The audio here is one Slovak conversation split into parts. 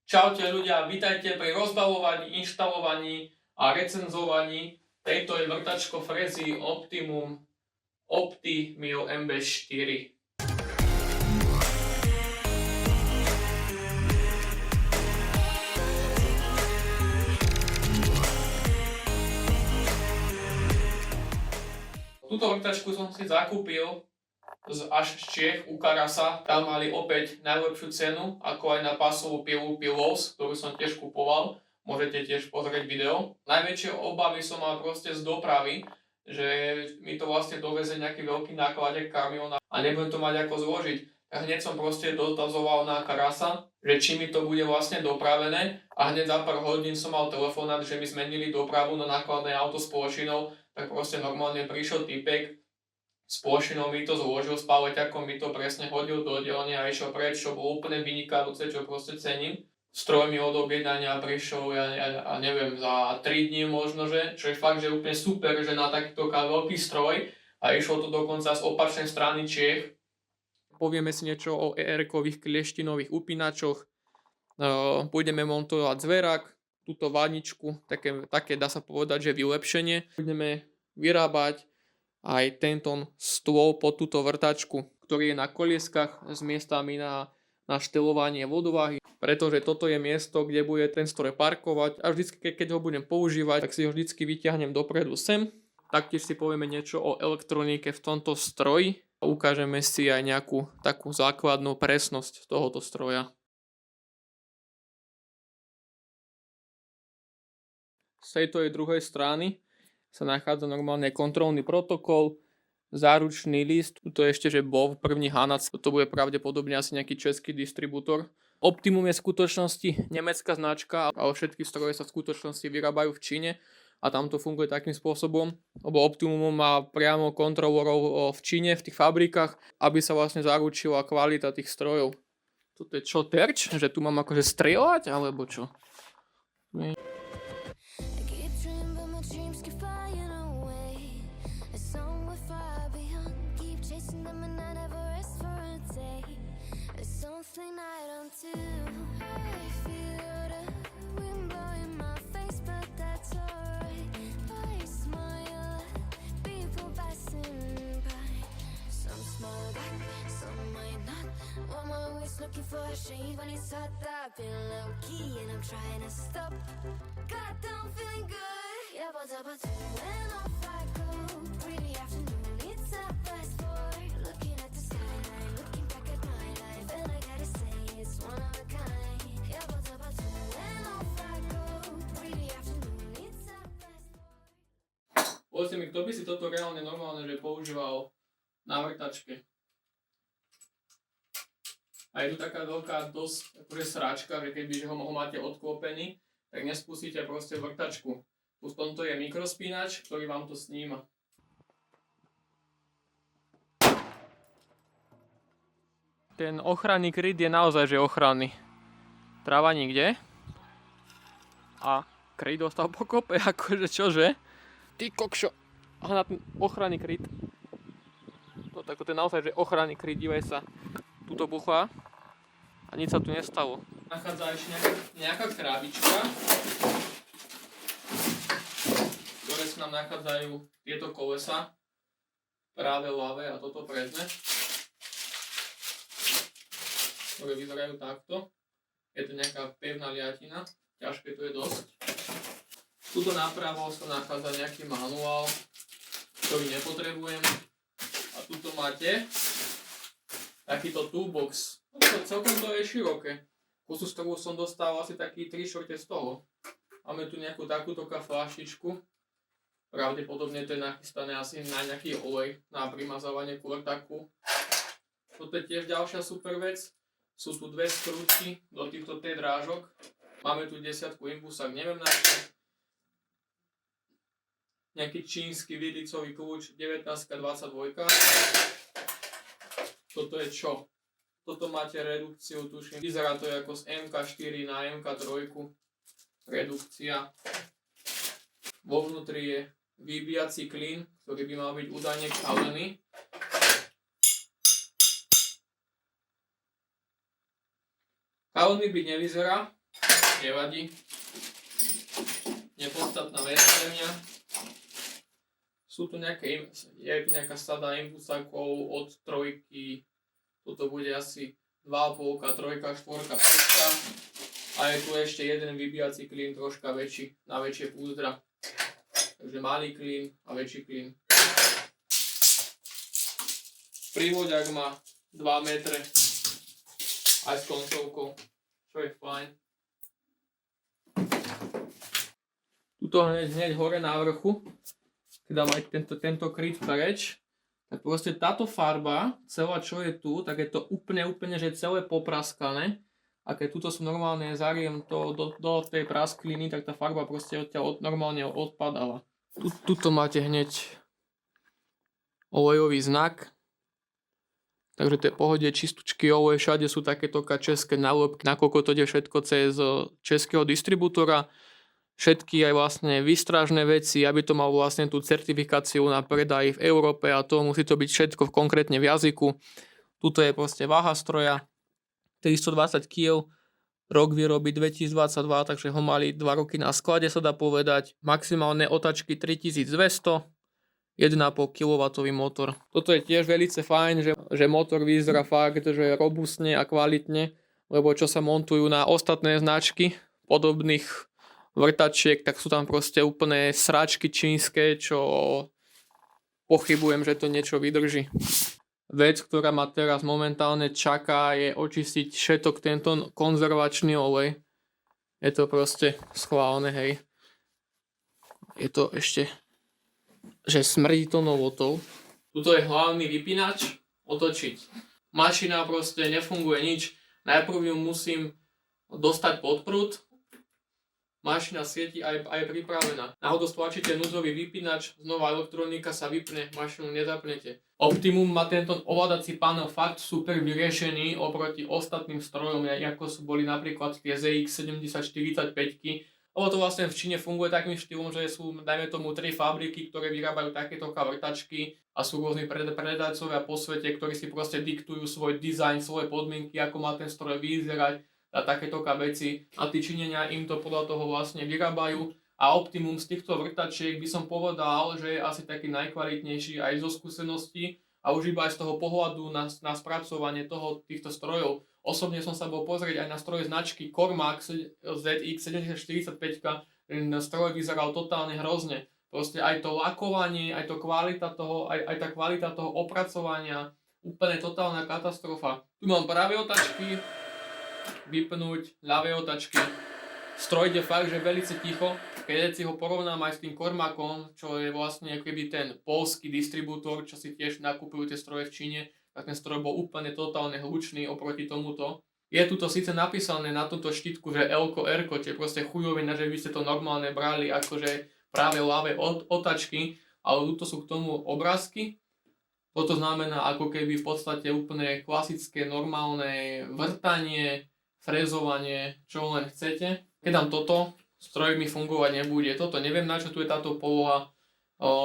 Čaute ľudia, vítajte pri rozbalovaní, inštalovaní a recenzovaní tejto je vrtačko frezy Optimum Optimil MB4. Túto vrtačku som si zakúpil až z Čiech u Karasa. Tam mali opäť najlepšiu cenu, ako aj na pásovú pilu Pillows, ktorú som tiež kupoval. Môžete tiež pozrieť video. Najväčšie obavy som mal proste z dopravy, že mi to vlastne doveze nejaký veľký nákladek kamión a nebudem to mať ako zložiť. A hneď som proste dotazoval na Karasa, že či mi to bude vlastne dopravené a hneď za pár hodín som mal telefonát, že mi zmenili dopravu na nákladné auto s plošinou, tak proste normálne prišiel typek, s plošinou mi to zložil, s paleťakom mi to presne hodil do oddelenia a išiel preč, čo bolo úplne vynikajúce, čo proste cením. Stroj mi od objednania prišiel, ja neviem, za 3 dní možno, že, čo je fakt, že úplne super, že na takýto veľký stroj a išlo to dokonca z opačnej strany Čiech. Povieme si niečo o ER-kových klieštinových upínačoch, budeme montovať zverak, túto vaničku, také dá sa povedať, že vylepšenie. Budeme vyrábať aj tento stôl pod túto vrtačku, ktorý je na kolieskach s miestami na štelovanie vodováhy, pretože toto je miesto, kde bude ten stroj parkovať a vždycky, keď ho budem používať, tak si ho vždycky vyťahnem dopredu sem. Taktiež si povieme niečo o elektronike v tomto stroji a ukážeme si aj nejakú takú základnú presnosť tohoto stroja. Z tejto druhej strany sa nachádza normálne kontrolný protokol, záručný list, tu je ešte, že bol první Hanac, to bude pravdepodobne asi nejaký český distribútor. Optimum je v skutočnosti nemecká značka, ale všetky stroje sa v skutočnosti vyrábajú v Číne a tam to funguje takým spôsobom, lebo Optimum má priamo kontrolorov v Číne, v tých fabrikách, aby sa vlastne zaručila kvalita tých strojov. Toto je čo, terč? Že tu mám akože strieľať, alebo čo? Looking for a shade when it's hot, I've been low key and I'm trying to stop. God, I'm feeling good. Yeah, but when off I go, pretty afternoon, it's a fast boy. Looking at the skyline, looking back at my life, and I gotta say it's one of a kind. Yeah, but when off I go, pretty afternoon, it's a fast boy. Povedzte mi, kto by si toto reálne normálne že používal na vrtačke? A je tu taká veľká dosť akože sráčka, že kebyže ho máte odklopený, tak nespustíte proste vrtačku. Tu v tomto je mikrospínač, ktorý vám to sníma. Ten ochranný kryt je naozaj že ochranný. Tráva nikde. A kryt dostal pokope, akože čože? Ty kokšo. A na ten ochranný kryt. No tak to je naozaj že ochranný kryt, dívaj sa. Tuto buchla a nič sa tu nestalo. Nachádza ešte nejaká krabička, ktoré sa nám nachádzajú tieto kolesa, práve ľavé a toto predné, ktoré vyzerajú takto. Je to nejaká pevná liatina, ťažké to je dosť. Tuto napravo sa nachádza nejaký manuál, ktorý nepotrebujem. A tuto máte takýto toolbox. Celkom to je široké. Kusu, z ktorú som dostal asi taký 3/4 z toho. Máme tu nejakú takúto fľašičku. Pravdepodobne to je nachystané asi na nejaký olej na primazávanie vrtaku. Toto je tiež ďalšia super vec. Sú tu dve skrutky do týchto drážok. Máme tu 10 impulsák, neviem na čo. Nejaký čínsky vidlicový kľúč 1922. Toto je čo? Toto máte redukciu, tuším. Vyzerá to ako z MK4 na MK3. Redukcia. Vo vnútri je vybíjací klín, ktorý by mal byť údajne kalený. Kalený byť nevyzerá, nevadí. Nepodstatná vec pre mňa. Sú tu je tu nejaká sada impulsákov od trojky, toto bude asi 2,5, 3, 4, 5. A je tu ešte jeden vybíjací klín troška väčší, na väčšie púzdra. Takže malý klín a väčší klín. Prívoďak má 2 metre aj s koncovkou, čo je fajn. Tuto hneď hore na vrchu, keď dám aj tento kryt preč, tak proste táto farba, celá čo je tu, tak je to úplne, že celé popraskané. A keď tuto som normálne zariem to do tej praskliny, tak tá farba proste odtiaľ normálne odpadáva. Tuto máte hneď olejový znak. Takže to je pohode, čistúčky olej, všade sú takéto české nálepky, nakoľko to ide všetko cez českého distribútora. Všetky aj vlastne výstražné veci, aby to mal vlastne tú certifikáciu na predaj v Európe a to musí to byť všetko konkrétne v jazyku. Tuto je proste váha stroja, 320 kg, rok výroby 2022, takže ho mali 2 roky na sklade, sa dá povedať. Maximálne otačky 3200, 1,5 kW motor. Toto je tiež veľmi fajn, že motor vyzerá fakt, že robustne a kvalitne, lebo čo sa montujú na ostatné značky podobných vrtačiek, tak sú tam proste úplne sračky čínske, čo pochybujem, že to niečo vydrží. Vec, ktorá ma teraz momentálne čaká, je očistiť všetok tento konzervačný olej. Je to proste schválne, hej. Je to ešte, že smrdí to novotou. Tuto je hlavný vypínač, otočiť. Mašina proste nefunguje nič. Najprv ju musím dostať pod prúd. Mašina svieti a je pripravená. Náhodou stlačíte núdzový vypínač, znova elektronika sa vypne, mašinu nezapnete. Optimum má tento ovládací panel fakt super vyriešený oproti ostatným strojom, ako sú boli napríklad tie ZX 7045. Lebo to vlastne v Číne funguje takým štýlom, že sú, dajme tomu, 3 fabriky, ktoré vyrábajú takéto vrtačky a sú rôzni predajcovia po svete, ktorí si proste diktujú svoj dizajn, svoje podmienky, ako má ten stroj vyzerať a takéto veci. A tí Číňania im to podľa toho vlastne vyrábajú. A Optimum z týchto vrtačiek by som povedal, že je asi taký najkvalitnejší aj zo skúseností a už iba aj z toho pohľadu na spracovanie týchto strojov. Osobne som sa bol pozrieť aj na stroje značky Cormac ZX 7045, ten stroj vyzeral totálne hrozne. Proste aj to lakovanie, aj tá kvalita toho opracovania, úplne totálna katastrofa. Tu mám pravé otačky, vypnúť ľavé otačky. Stroj ide fakt, že veľmi ticho. Keď si ho porovnám aj s tým Cormacom, čo je vlastne akoby ten poľský distribútor, čo si tiež nakupujú tie stroje v Číne, tak ten stroj bol úplne totálne hlučný oproti tomuto. Je tu to síce napísané na túto štítku, že L-ko, R-ko, čiže proste chujovina, že by ste to normálne brali akože práve ľavé otačky, ale tu sú k tomu obrázky. Toto znamená ako keby v podstate úplne klasické, normálne vrtanie, frezovanie, čo len chcete. Keď dám toto, stroj mi fungovať nebude. Toto neviem, na čo tu je táto poloha.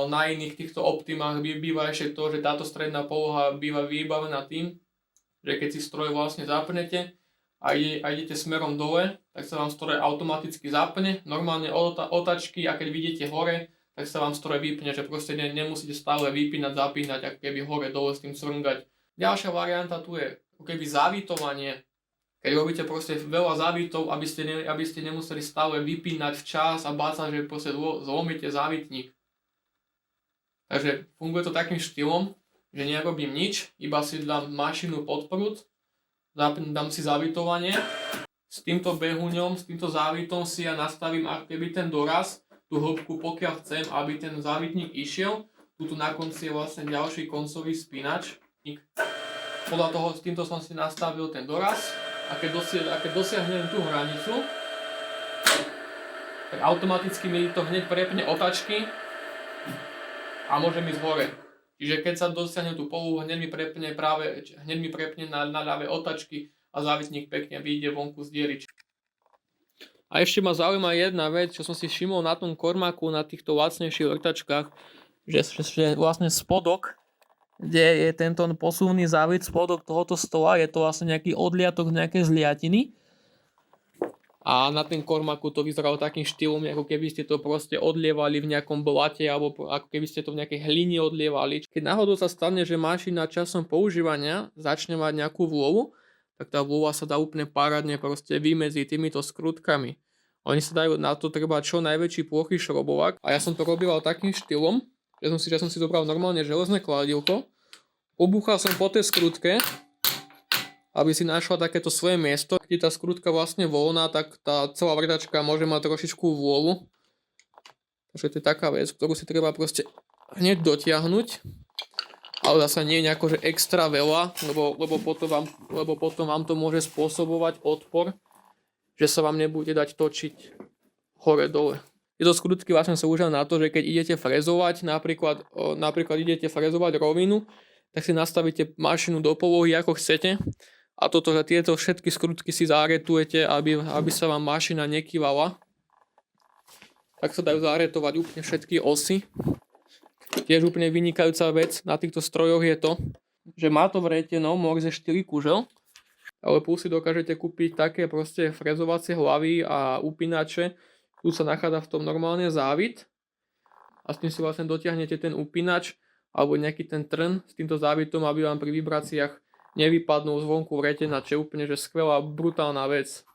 Na iných týchto Optimách býva ešte to, že táto stredná poloha býva vybavená tým, že keď si stroj vlastne zapnete a idete smerom dole, tak sa vám stroj automaticky zapne. Normálne otačky a keď vidíte hore, tak sa vám stroj vypne, že proste nemusíte stále vypínať, zapínať, ako keby hore dole s tým svrngať. Ďalšia varianta tu je ako keby závitovanie. Keď robíte proste veľa závitov, aby ste nemuseli stále vypínať včas a báť sa, že proste zlomíte závitník. Takže funguje to takým štýlom, že nerobím nič, iba si dám mašinu pod prúd, dám si závitovanie. S týmto behuňom, s týmto závitom si ja nastavím aký ten doraz, tú hĺbku, pokiaľ chcem, aby ten závitník išiel. Tuto na konci je vlastne ďalší koncový spínač. Podľa toho, s týmto som si nastavil ten doraz. A keď dosiahnem tú hranicu, tak automaticky mi to hneď prepne otačky a môžem ísť hore. Čiže keď sa dosiahnem tú polohu, hneď mi prepne na ľavé otačky a závitník pekne vyjde vonku z diery. A ešte ma zaujíma jedna vec, čo som si všimol na tom Cormacu, na týchto lacnejších vrtačkách, že vlastne spodok, kde je tento posuvný závit spodok tohoto stola, je to vlastne nejaký odliatok z nejakej zliatiny. A na ten kormaku to vyzeralo takým štýlom, ako keby ste to proste odlievali v nejakom blate, alebo ako keby ste to v nejakej hline odlievali. Keď náhodou sa stane, že mašina časom používania začne mať nejakú vôľu, tak tá vôľa sa dá úplne parádne proste vymedziť týmito skrutkami. Oni sa dajú, na to treba čo najväčší plochy šrobovák. A ja som to robíval takým štýlom, že som si zobral normálne železné kladielko, obúchal som po tej skrutke, aby si našla takéto svoje miesto. Keď je tá skrutka vlastne voľná, tak tá celá vrtačka môže mať trošičku vôľu. Takže to je taká vec, ktorú si treba proste hneď dotiahnuť. Ale zase nie je nejako, že extra veľa, lebo potom vám to môže spôsobovať odpor, že sa vám nebude dať točiť hore-dole. Tieto skrutky vlastne sú už na to, že keď idete frezovať, napríklad idete frezovať rovinu, tak si nastavíte mašinu do polohy ako chcete a že tieto všetky skrutky si záretujete, aby sa vám mašina nekývala. Tak sa dajú záretovať úplne všetky osy. Tiež úplne vynikajúca vec na týchto strojoch je to, že má to vreteno Morse 4 kužel, ale plus si dokážete kúpiť také proste frezovacie hlavy a upínače. Tu sa nachádza v tom normálne závit a s tým si vlastne dotiahnete ten upínač alebo nejaký ten trn s týmto závitom, aby vám pri vibráciách nevypadnul zvonku vretena, čo je úplne že skvelá, brutálna vec.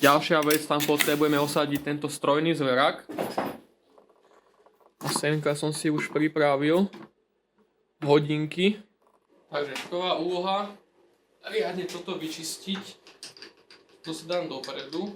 Ďalšia vec, tam potrebujeme osadiť tento strojný zverák. Semka som si už pripravil hodinky. Takže prvá úloha, riadne toto vyčistiť. To si dám dopredu.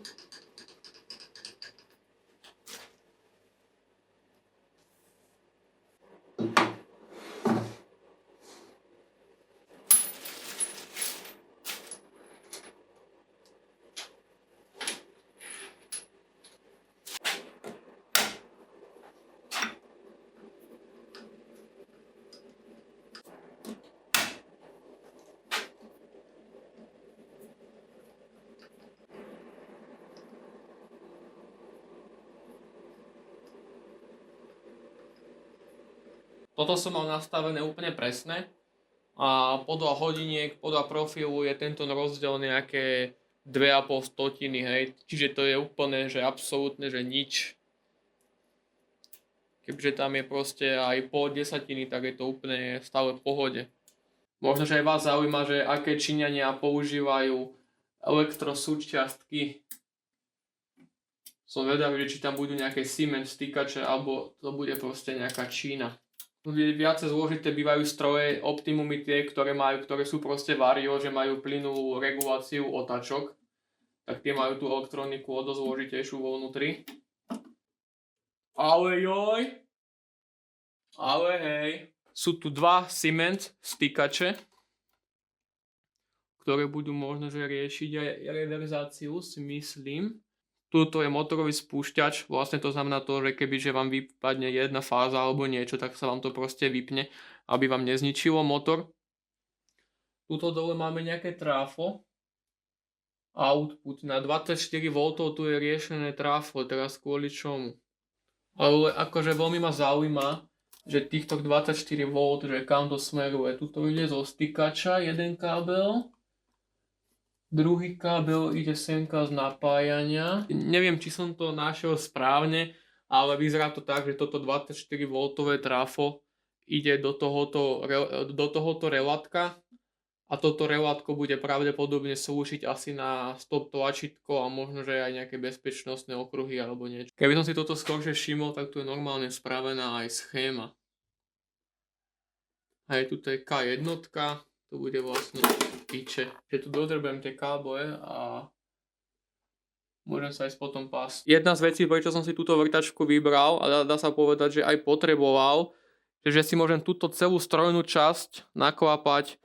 Toto som mal nastavené úplne presne a podľa hodiniek, podľa profilu je tento rozdiel nejaké 2,5 stotiny, hej. Čiže to je úplne, že absolútne, že nič. Keďže tam je proste aj pol desatiny, tak je to úplne stále v pohode. Možno, že aj vás zaujíma, že aké Číňania používajú elektrosúčiastky. Som vedavý, či tam budú nejaké Siemens stýkače, alebo to bude proste nejaká Čína. Viacej zložité bývajú stroje, Optimumy tie, ktoré sú proste Vario, že majú plynulú reguláciu otáčok. Tak tie majú tú elektroniku o dosť zložitejšiu vo vnútri. Ale joj! Ale hej! Sú tu dva Siemens stýkače, ktoré budú možno že riešiť aj reverzáciu, si myslím. Tuto je motorový spúšťač, vlastne to znamená to, že kebyže vám vypadne jedna fáza alebo niečo, tak sa vám to proste vypne, aby vám nezničilo motor. Tuto dole máme nejaké tráfo. Output na 24V tu je riešené tráfo, teraz kvôli čomu. Ale akože veľmi ma zaujíma, že týchto 24V, že kam to smeruje. Tuto ide zo stykača jeden kábel, druhý kábel ide semka z napájania. Neviem, či som to našiel správne, ale vyzerá to tak, že toto 24V tráfo ide do tohoto relátka. A toto relátko bude pravdepodobne slúžiť asi na stop tlačítko a možno, že aj nejaké bezpečnostné okruhy alebo niečo. Keby som si toto skôršie všimol, tak tu je normálne spravená aj schéma. Hej, tu je K1, to bude vlastne piče. Že tu dodrbujem tie káble a môžem sa ísť potom pásť. Jedna z vecí, prečo som si túto vrtačku vybral a dá sa povedať, že aj potreboval, že si môžem túto celú strojnú časť naklapať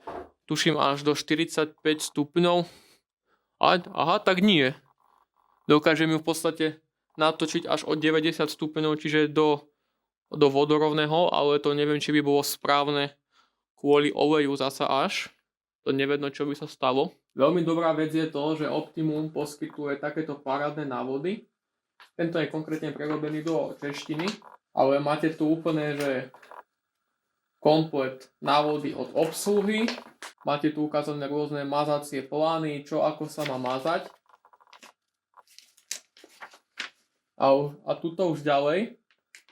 tuším až do 45 stupňov. Aha, tak nie. Dokážem ju v podstate natočiť až od 90 stupňov, čiže do vodorovného, ale to neviem, či by bolo správne kvôli oleju zasa až. To nevedno, čo by sa stalo. Veľmi dobrá vec je to, že Optimum poskytuje takéto parádne návody. Tento je konkrétne prerobený do češtiny, ale máte tu úplne, že komplet návody od obsluhy. Máte tu ukázané rôzne mazacie plány, čo ako sa má mazať. A tuto už ďalej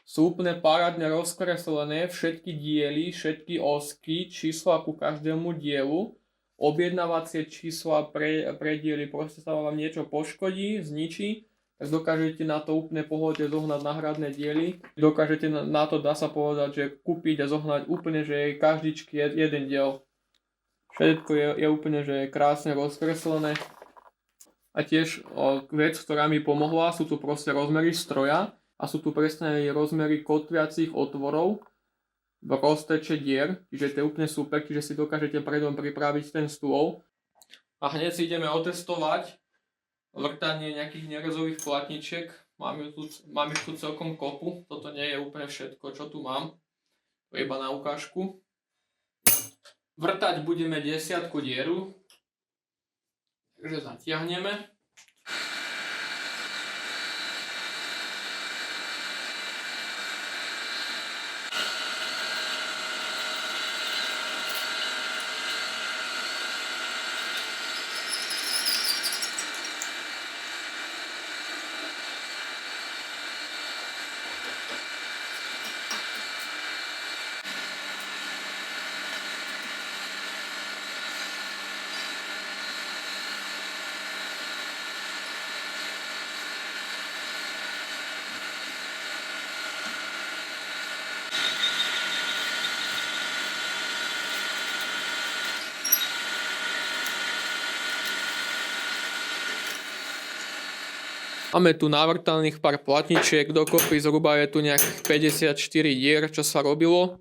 sú úplne parádne rozkreslené všetky diely, všetky osky, čísla ku každému dielu, objednávacie čísla pre diely, proste sa vám niečo poškodí, zničí, tak dokážete na to úplne pohode zohnať náhradné diely. Dokážete na to, dá sa povedať, že kúpiť a zohnať úplne, že každičky jeden diel. Všetko je úplne, že krásne rozkreslené. A tiež vec, ktorá mi pomohla, sú tu proste rozmery stroja a sú tu presne rozmery kotviacich otvorov v rozteče dier, čiže to je úplne super, čiže si dokážete predom pripraviť ten stôl. A hneď si ideme otestovať vrtanie nejakých nerezových platničiek. Mám ich tu celkom kopu. Toto nie je úplne všetko, čo tu mám. To je iba na ukážku. Vrtať budeme 10 dieru. Takže zatiahneme. Máme tu navrtaných pár platničiek, dokopy zhruba je tu nejakých 54 dier, čo sa robilo.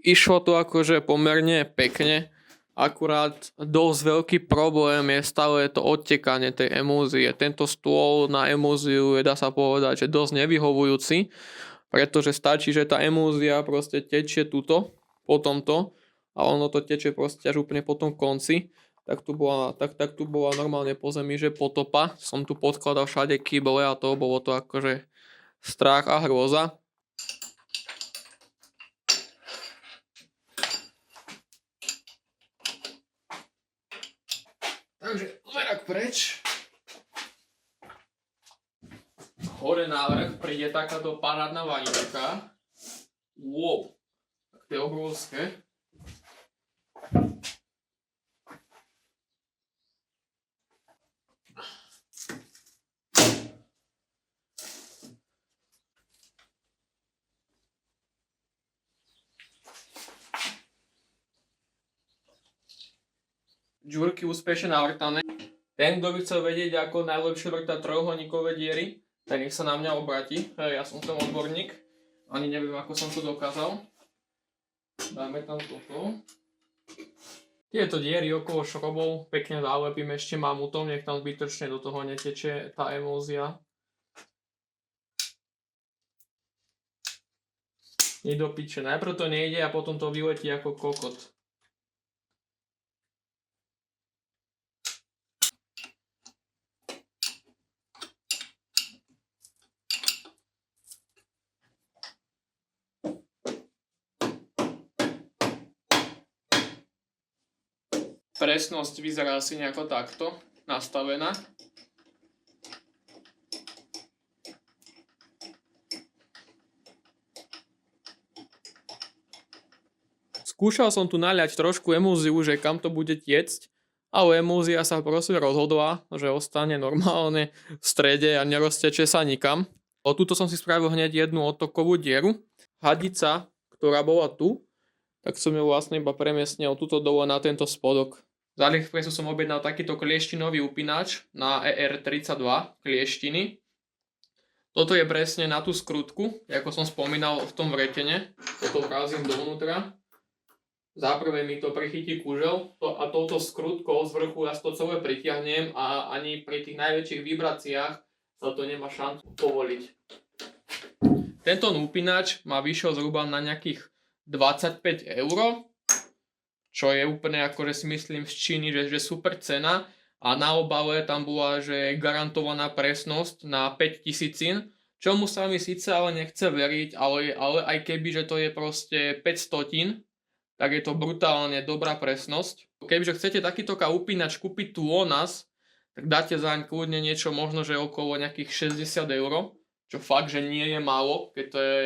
Išlo to akože pomerne pekne, akurát dosť veľký problém je stále to odtekanie tej emúzie. Tento stôl na emúziu je, dá sa povedať, že dosť nevyhovujúci, pretože stačí, že tá emúzia proste tečie tuto, po tomto, a ono to teče proste až úplne po tom konci. Tak tu bola normálne po zemi, že potopa. Som tu podkladal všade kyble a to bolo to akože strach a hrôza. Takže zmerak preč. Hore návrh príde takáto parádna vanička. Wow, tak to je obrovské. Žúrky úspešne navrtané. Ten, kto by chcel vedieť, ako najlepšie vrtať trojuholníkové diery, tak nech sa na mňa obráti. Ja som ten odborník. Ani neviem, ako som to dokázal. Dáme tam toto. Tieto diery okolo šrobov pekne zalepím ešte mamutom, nech tam zbytočne do toho neteče tá emúzia. Nie do piče. Najprv to nejde a potom to vyletí ako kokot. Presnosť vyzerá asi nejako takto nastavená. Skúšal som tu naliať trošku emúziu, že kam to bude tiecť, ale emúzia sa proste rozhodla, že ostane normálne v strede a nerozteče sa nikam. Tuto som si spravil hneď jednu odtokovú dieru. Hadica, ktorá bola tu, tak som ju vlastne iba premiestnil tuto dole na tento spodok. Z AliExpressu som objednal takýto klieštinový upínač na ER32 klieštiny. Toto je presne na tú skrutku, ako som spomínal v tom vretene. Toto vrazím dovnútra. Záprve mi to prichytí kužel a touto skrutkou z vrchu ja to celé pritiahnem a ani pri tých najväčších vibráciách sa to nemá šancu povoliť. Tento upínač ma vyšiel zhruba na nejakých 25 €, čo je úplne akože si myslím z Číny, že super cena a na obale tam bola, že garantovaná presnosť na 5000, čomu sa mi síce ale nechce veriť, ale aj keby, že to je proste 500, tak je to brutálne dobrá presnosť. Kebyže chcete takýto upínač kúpiť tu u nás, tak dáte zaň kľudne niečo možno, že okolo nejakých 60 €, čo fakt, že nie je málo, keď to je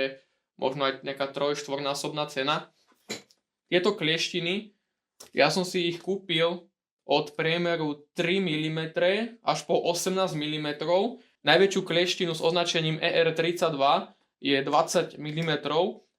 možno aj nejaká 3-4-násobná cena. Tieto klieštiny, ja som si ich kúpil od priemeru 3 mm až po 18 mm. Najväčšiu klieštinu s označením ER32 je 20 mm,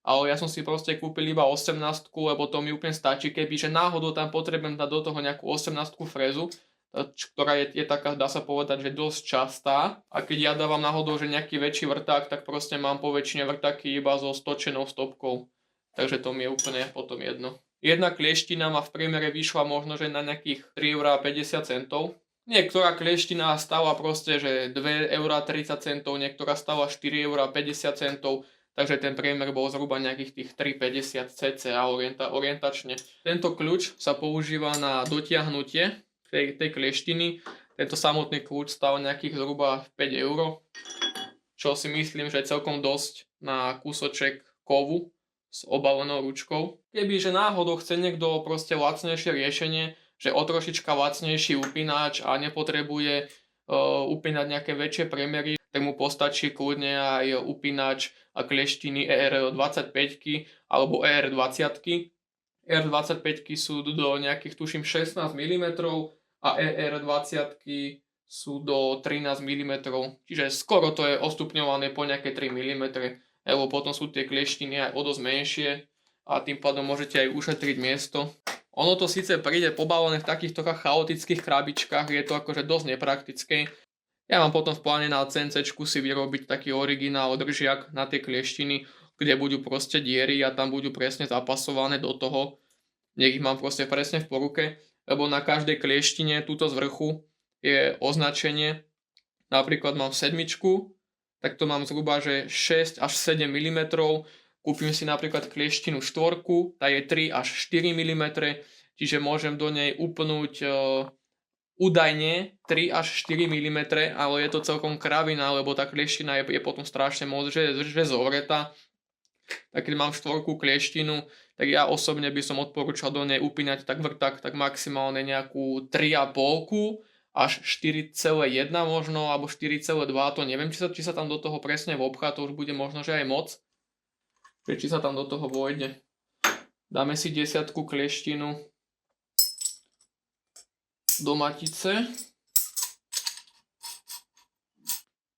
ale ja som si proste kúpil iba 18, lebo to mi úplne stačí, kebyže náhodou tam potrebujem dať do toho nejakú 18 frézu, ktorá je taká, dá sa povedať, že dosť častá. A keď ja dávam náhodou, že nejaký väčší vrták, tak proste mám po väčšine vrtáky iba so stočenou stopkou. Takže to mi je úplne potom jedno. Jedna klieština ma v priemere vyšla možno, že na nejakých 3,50 €. Niektorá klieština stála proste, že 2,30 €, niektorá stála 4,50 €. Takže ten priemer bol zhruba nejakých tých 3,50 cca orientačne. Tento kľúč sa používa na dotiahnutie tej klieštiny. Tento samotný kľúč stál nejakých zhruba 5 €, čo si myslím, že je celkom dosť na kúsoček kovu s obalenou ručkou. Kebyže náhodou chce niekto proste lacnejšie riešenie, že o trošička lacnejší upínač a nepotrebuje upínať nejaké väčšie priemery, tak mu postačí kľudne aj upínač a klieštiny ER25 alebo ER20. ER25 sú do nejakých tuším 16 mm a ER20 sú do 13 mm. Čiže skoro to je ostupňované po nejaké 3 mm, lebo potom sú tie klieštiny aj o dosť menšie a tým pádom môžete aj ušetriť miesto. Ono to síce príde pobalené v takýchto chaotických krabičkách, je to akože dosť nepraktické. Ja mám potom v pláne na CNCčku si vyrobiť taký originál držiak na tie klieštiny, kde budú proste diery a tam budú presne zapasované do toho. Nech ich mám proste presne v poruke, lebo na každej klieštine túto z vrchu je označenie. Napríklad mám 7, tak to mám zhruba že 6 až 7 mm. Kúpim si napríklad klieštinu 4, tá je 3 až 4 mm, čiže môžem do nej upnúť údajne 3 až 4 mm, ale je to celkom kravina, lebo tá klieština je potom strašne moc, že zovretá. Tak keď mám 4 klieštinu, tak ja osobne by som odporúčal do nej upínať tak vrták, tak maximálne nejakú 3,5 až 4,1 možno, alebo 4,2, to neviem, či sa tam do toho presne vobchá, to už bude možno, že aj moc. Či sa tam do toho vojde. Dáme si 10 klieštinu do matice.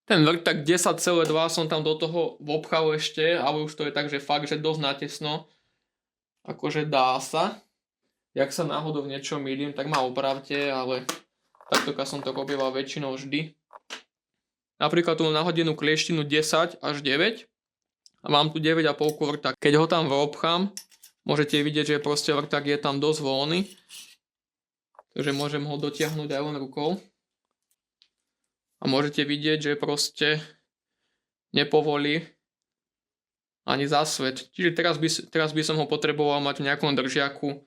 Ten vrták 10,2 som tam do toho vobchal ešte, ale už to je tak, že fakt, že dosť natesno. Akože dá sa. Jak sa náhodou v niečom mýlim, tak ma opravte, ale takto som to robila väčšinou vždy. Napríklad tu mám nahodenú klieštinu 10 až 9. A mám tu 9,5 vrták. Keď ho tam obchám, môžete vidieť, že proste vrták je tam dosť voľný. Takže môžem ho dotiahnuť aj len rukou. A môžete vidieť, že proste nepovolí ani zásvet. Čiže teraz by som ho potreboval mať v nejakom držiaku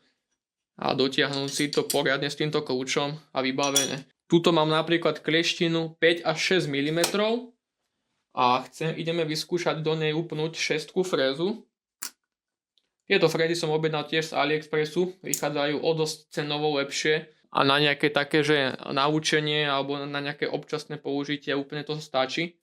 a dotiahnuť si to poriadne s týmto kľúčom a vybavené. Tuto mám napríklad klieštinu 5 až 6 mm. A ideme vyskúšať do nej upnúť 6 frézu. Tieto frezy som objednal tiež z AliExpressu, vychádzajú o dosť cenovo lepšie a na nejaké také, že naučenie alebo na nejaké občasné použitie úplne to stačí.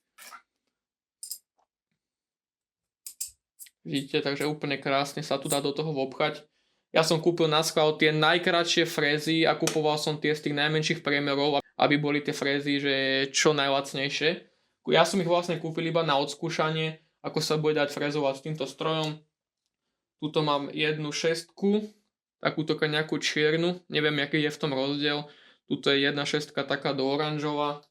Vidíte, takže úplne krásne sa tu dá do toho vopchať. Ja som kúpil na schvál tie najkratšie frézy a kupoval som tie z tých najmenších priemerov, aby boli tie frézy že čo najlacnejšie. Ja som ich vlastne kúpil iba na odskúšanie, ako sa bude dať frézovať s týmto strojom. Tuto mám jednu šestku, takúto nejakú čiernu, neviem aký je v tom rozdiel. Tuto je jedna šestka taká do oranžová.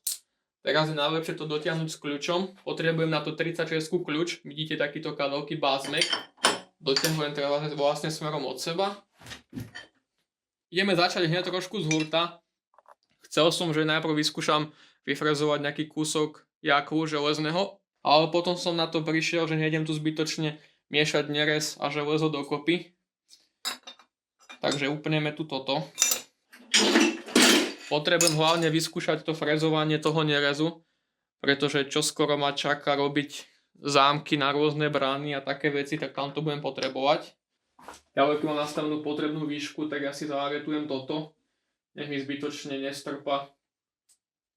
Teraz je najlepšie to dotiahnuť s kľúčom. Potrebujem na to 36 kľúč, vidíte takýto veľký bázmek. Dotiahujem teraz vlastne smerom od seba. Ideme začať hneď trošku z hurta. Chcel som, že najprv vyskúšam vyfrezovať nejaký kúsok jaklu železného, ale potom som na to prišiel, že nejdem tu zbytočne miešať nerez a železo dokopy. Takže upneme tu toto. Potrebujem hlavne vyskúšať to frezovanie toho nerezu, pretože čoskoro ma čaká robiť zámky na rôzne brány a také veci, tak tam to budem potrebovať. Ja keď mám nastavenú potrebnú výšku, tak ja si zaaretujem toto. Nech mi zbytočne nestrpa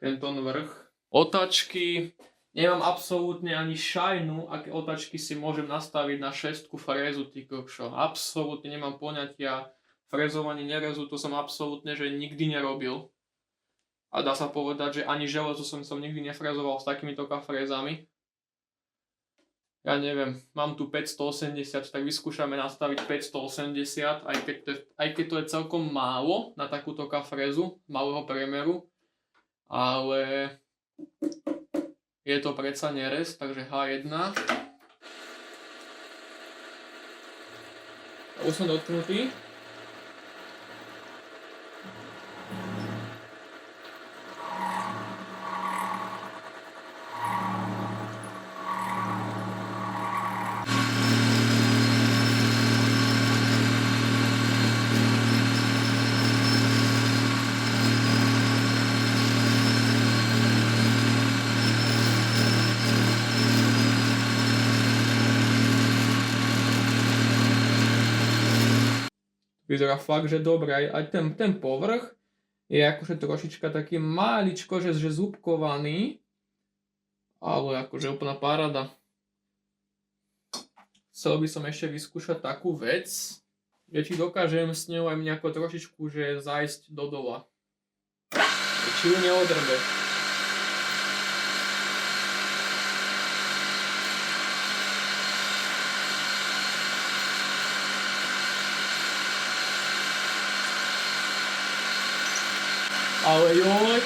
tento vrch. Otačky. Nemám absolútne ani šajnu, aké otačky si môžem nastaviť na šestku frézu, ty kokšo. Absolútne nemám poňatia. Frezovanie nerezu, to som absolútne že nikdy nerobil. A dá sa povedať, že ani železo som nikdy nefrezoval s takýmito frézami. Ja neviem, mám tu 580, tak vyskúšame nastaviť 580, aj keď to je celkom málo na takúto frézu, malého priemeru. Ale je to predsa nerez, takže H1. Už som dotknutý. Vyzerá fakt, že dobre. Aj ten povrch je akože trošička taký maličko, že zúbkovaný. Ale akože úplná paráda. Chcel by som ešte vyskúšať takú vec, že či dokážem s ňou aj nejako trošičku že zájsť do dola. Či ju neodrbe. Ale joj,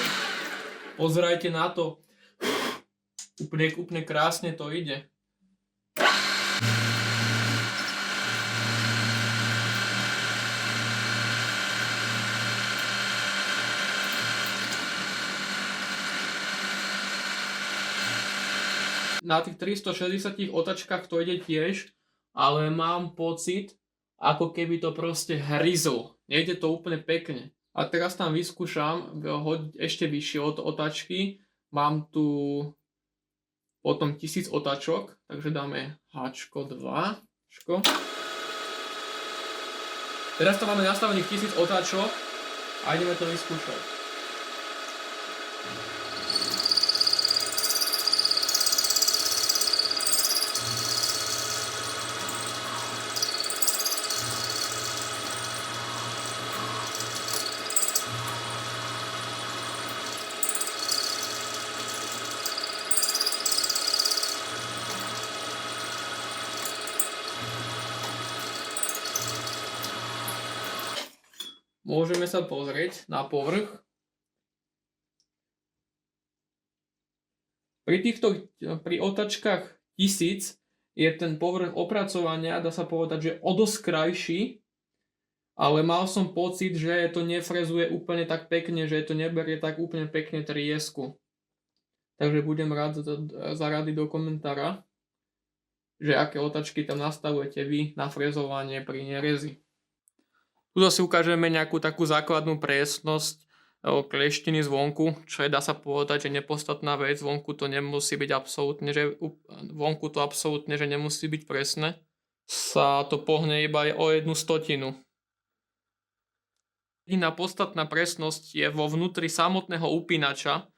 pozerajte na to. Úplne krásne to ide. Na tých 360 otačkách to ide tiež, ale mám pocit, ako keby to proste hryzlo. Nejde to úplne pekne. A teraz tam vyskúšam hodiť ešte vyššie od otačky. Mám tu potom 1000 otačok, takže dáme H2. Teraz tam máme nastavených 1000 otáčok a ideme to vyskúšať. Môžeme sa pozrieť na povrch. Pri otačkách 1000 je ten povrch opracovania, dá sa povedať, že o dosť krajší, ale mal som pocit, že to nefrezuje úplne tak pekne, že to neberie tak úplne pekne triesku. Takže budem rád za rady do komentára, že aké otačky tam nastavujete vy na frezovanie pri nerezi. Tu si ukážeme nejakú takú základnú presnosť kleštiny zvonku, čo je, dá sa povedať, že nepodstatná vec. Vonku to nemusí byť absolútne, že nemusí byť presné. sa to pohne iba o 1/100. Jediná podstatná presnosť je vo vnútri samotného upínača,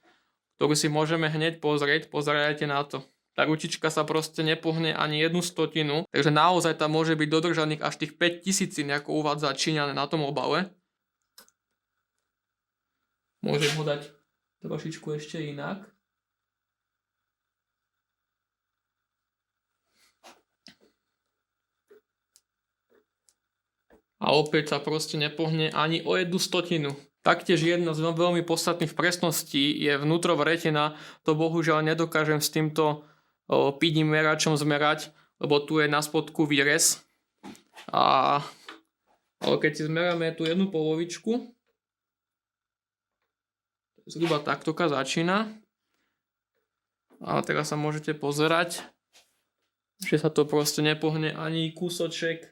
ktorú si môžeme hneď pozrieť. Pozerajte na to. Tá ručička sa proste nepohne ani 1/100, takže naozaj tam môže byť dodržaných až tých 5000, ako uvádza Číňan na tom obale. Môžem ho dať trošičku ešte inak. A opäť sa proste nepohne ani o 1/100. Taktiež jedna z veľmi podstatných presností je vnútrovretena. To bohužiaľ nedokážem s týmto pídním meračom zmerať, lebo tu je na spodku výrez. Ale keď si zmeráme tú jednu polovičku, zhruba taktoka začína. A teraz sa môžete pozerať, že sa to proste nepohne ani kúsoček.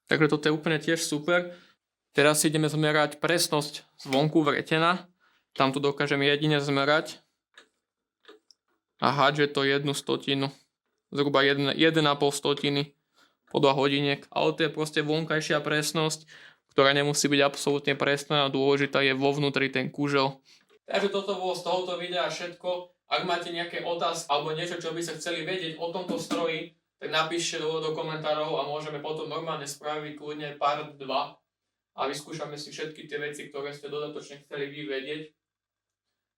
Takže toto je úplne tiež super. Teraz si ideme zmerať presnosť zvonku vretena. Tam to dokážem jedine zmerať. A hádže to 1/100. Zhruba 1,5 podľa hodiniek. Ale to je proste vonkajšia presnosť, ktorá nemusí byť absolútne presná a dôležitá je vo vnútri ten kužel. Takže toto bolo z tohoto videa všetko. Ak máte nejaké otázky alebo niečo, čo by ste chceli vedieť o tomto stroji, tak napíšte do komentárov a môžeme potom normálne spraviť kľudne part 2 a vyskúšame si všetky tie veci, ktoré ste dodatočne chceli vy vedieť.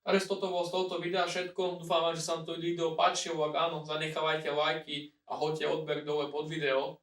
Takže toto bolo z tohto videa všetko. Dúfam, že sa vám to video páčilo. Ak áno, zanechávajte lajky a hoďte odber dole pod video.